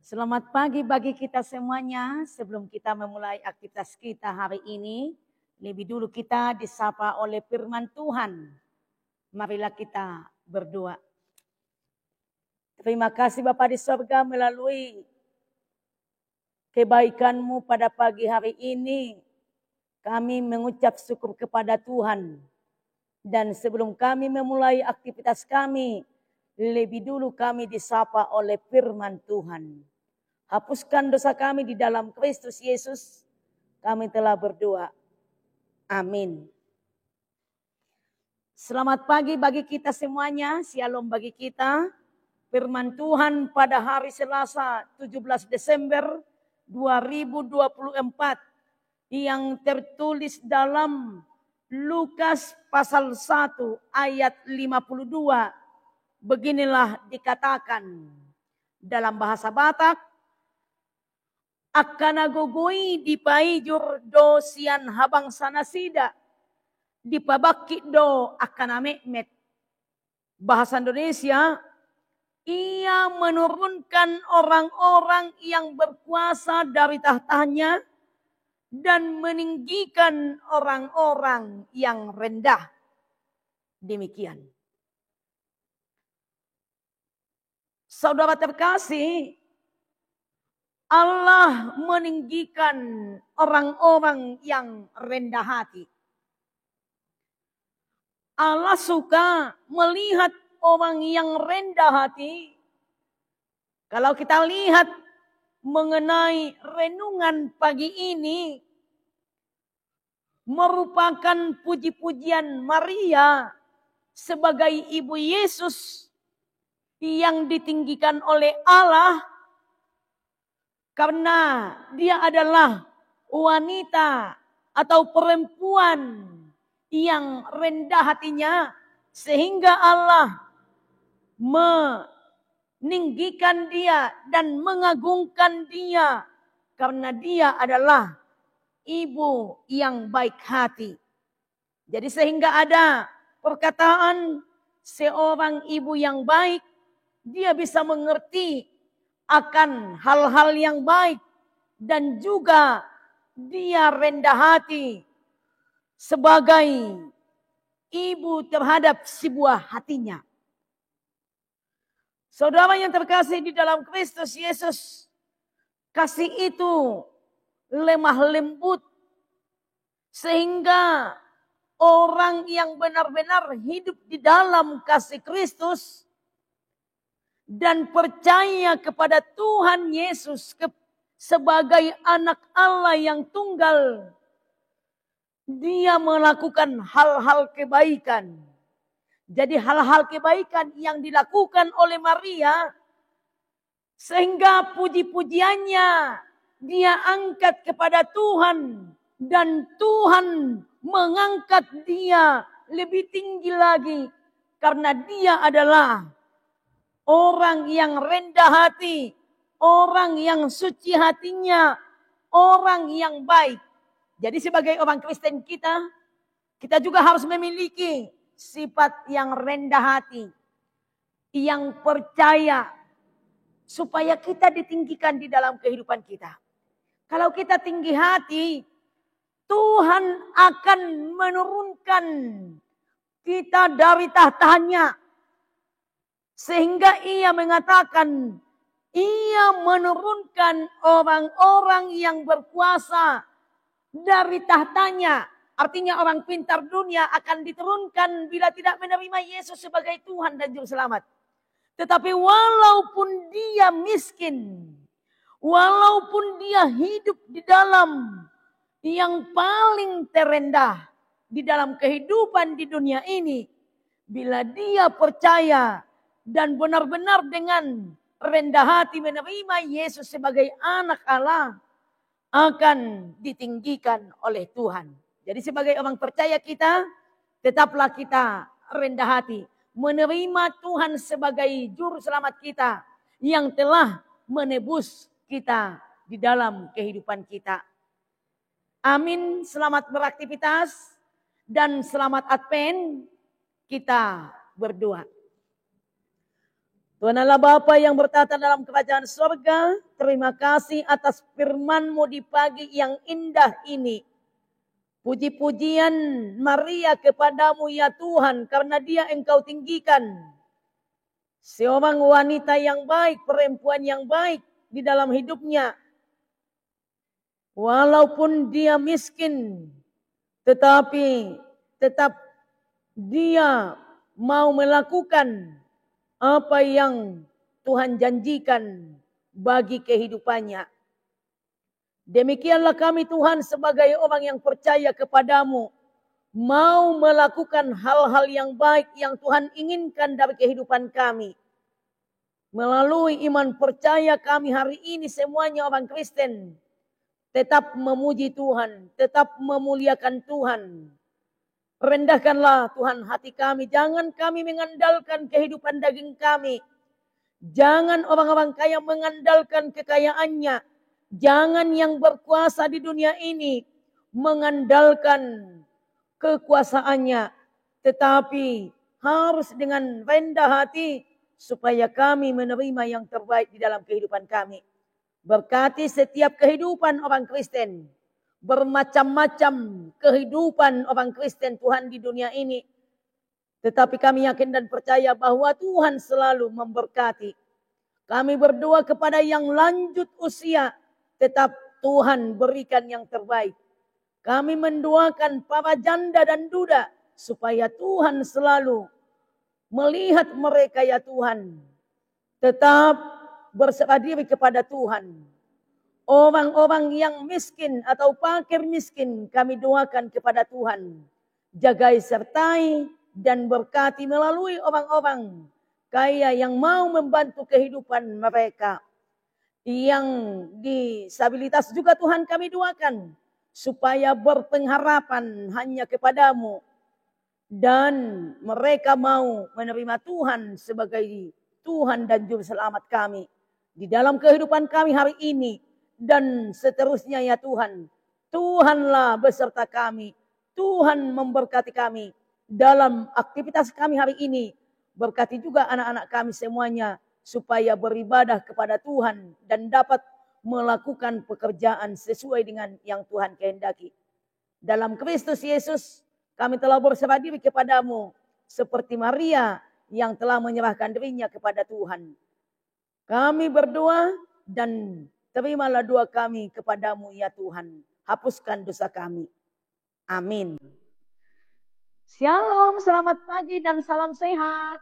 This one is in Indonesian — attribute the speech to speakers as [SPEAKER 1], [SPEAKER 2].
[SPEAKER 1] Selamat pagi bagi kita semuanya. Sebelum kita memulai aktivitas kita hari ini, lebih dulu kita disapa oleh firman Tuhan. Marilah kita berdoa. Terima kasih Bapa di surga melalui kebaikan-Mu pada pagi hari ini. Kami mengucap syukur kepada Tuhan. Dan sebelum kami memulai aktivitas kami, lebih dulu kami disapa oleh firman Tuhan. Hapuskan dosa kami di dalam Kristus Yesus. Kami telah berdoa. Amin. Selamat pagi bagi kita semuanya. Shalom bagi kita. Firman Tuhan pada hari Selasa 17 Desember 2024. Yang tertulis dalam Lukas pasal 1 ayat 52. Beginilah dikatakan dalam bahasa Batak. Akana gugui di paijur do sian habang sanasida. Di pabaki do akana mekmet. Bahasa Indonesia, ia menurunkan orang-orang yang berkuasa dari tahtanya dan meninggikan orang-orang yang rendah. Demikian. Saudara terkasih, Allah meninggikan orang-orang yang rendah hati. Allah suka melihat orang yang rendah hati. Kalau kita lihat mengenai renungan pagi ini, merupakan puji-pujian Maria sebagai ibu Yesus yang ditinggikan oleh Allah. Karena dia adalah wanita atau perempuan yang rendah hatinya. Sehingga Allah meninggikan dia dan mengagungkan dia. Karena dia adalah ibu yang baik hati. Jadi sehingga ada perkataan seorang ibu yang baik. Dia bisa mengerti akan hal-hal yang baik dan juga dia rendah hati sebagai ibu terhadap si buah hatinya. Saudara yang terkasih di dalam Kristus Yesus, kasih itu lemah lembut sehingga orang yang benar-benar hidup di dalam kasih Kristus dan percaya kepada Tuhan Yesus sebagai anak Allah yang tunggal. Dia melakukan hal-hal kebaikan. Jadi hal-hal kebaikan yang dilakukan oleh Maria. Sehingga puji-pujiannya dia angkat kepada Tuhan. Dan Tuhan mengangkat dia lebih tinggi lagi. Karena dia adalah orang yang rendah hati, orang yang suci hatinya, orang yang baik. Jadi sebagai orang Kristen kita juga harus memiliki sifat yang rendah hati, yang percaya supaya kita ditinggikan di dalam kehidupan kita. Kalau kita tinggi hati, Tuhan akan menurunkan kita dari tahtanya. Sehingga ia mengatakan, ia menurunkan orang-orang yang berkuasa dari tahtanya. Artinya orang pintar dunia akan diturunkan bila tidak menerima Yesus sebagai Tuhan dan Juru Selamat. Tetapi walaupun dia miskin, walaupun dia hidup di dalam yang paling terendah di dalam kehidupan di dunia ini, bila dia percaya dan benar-benar dengan rendah hati menerima Yesus sebagai anak Allah, akan ditinggikan oleh Tuhan. Jadi sebagai orang percaya kita, tetaplah kita rendah hati. Menerima Tuhan sebagai juru selamat kita yang telah menebus kita di dalam kehidupan kita. Amin, selamat beraktivitas dan selamat Advent. Kita berdoa. Tuhan Allah Bapa yang bertata dalam kerajaan surga, terima kasih atas firman-Mu di pagi yang indah ini. Puji-pujian Maria kepadamu ya Tuhan, karena dia Engkau tinggikan. Seorang wanita yang baik, perempuan yang baik di dalam hidupnya. Walaupun dia miskin, tetapi tetap dia mau melakukan apa yang Tuhan janjikan bagi kehidupannya. Demikianlah kami Tuhan sebagai orang yang percaya kepadamu, mau melakukan hal-hal yang baik yang Tuhan inginkan dari kehidupan kami. Melalui iman percaya kami hari ini semuanya orang Kristen tetap memuji Tuhan, tetap memuliakan Tuhan. Rendahkanlah Tuhan hati kami. Jangan kami mengandalkan kehidupan daging kami. Jangan orang-orang kaya mengandalkan kekayaannya. Jangan yang berkuasa di dunia ini mengandalkan kekuasaannya. Tetapi harus dengan rendah hati supaya kami menerima yang terbaik di dalam kehidupan kami. Berkati setiap kehidupan orang Kristen. Bermacam-macam kehidupan orang Kristen Tuhan di dunia ini. Tetapi kami yakin dan percaya bahwa Tuhan selalu memberkati. Kami berdoa kepada yang lanjut usia. Tetap Tuhan berikan yang terbaik. Kami mendoakan para janda dan duda. Supaya Tuhan selalu melihat mereka ya Tuhan. Tetap berserah diri kepada Tuhan. Orang-orang yang miskin atau fakir miskin kami doakan kepada Tuhan. Jagai sertai dan berkati melalui orang-orang kaya yang mau membantu kehidupan mereka. Yang disabilitas juga Tuhan kami doakan. Supaya berpengharapan hanya kepadamu. Dan mereka mau menerima Tuhan sebagai Tuhan dan Juru Selamat kami. Di dalam kehidupan kami hari ini. Dan seterusnya ya Tuhan. Tuhanlah beserta kami. Tuhan memberkati kami. Dalam aktivitas kami hari ini. Berkati juga anak-anak kami semuanya. Supaya beribadah kepada Tuhan. Dan dapat melakukan pekerjaan sesuai dengan yang Tuhan kehendaki. Dalam Kristus Yesus. Kami telah berserah diri kepadamu. Seperti Maria yang telah menyerahkan dirinya kepada Tuhan. Kami berdoa dan terimalah doa kami kepadamu ya Tuhan. Hapuskan dosa kami. Amin. Shalom, selamat pagi dan salam sehat.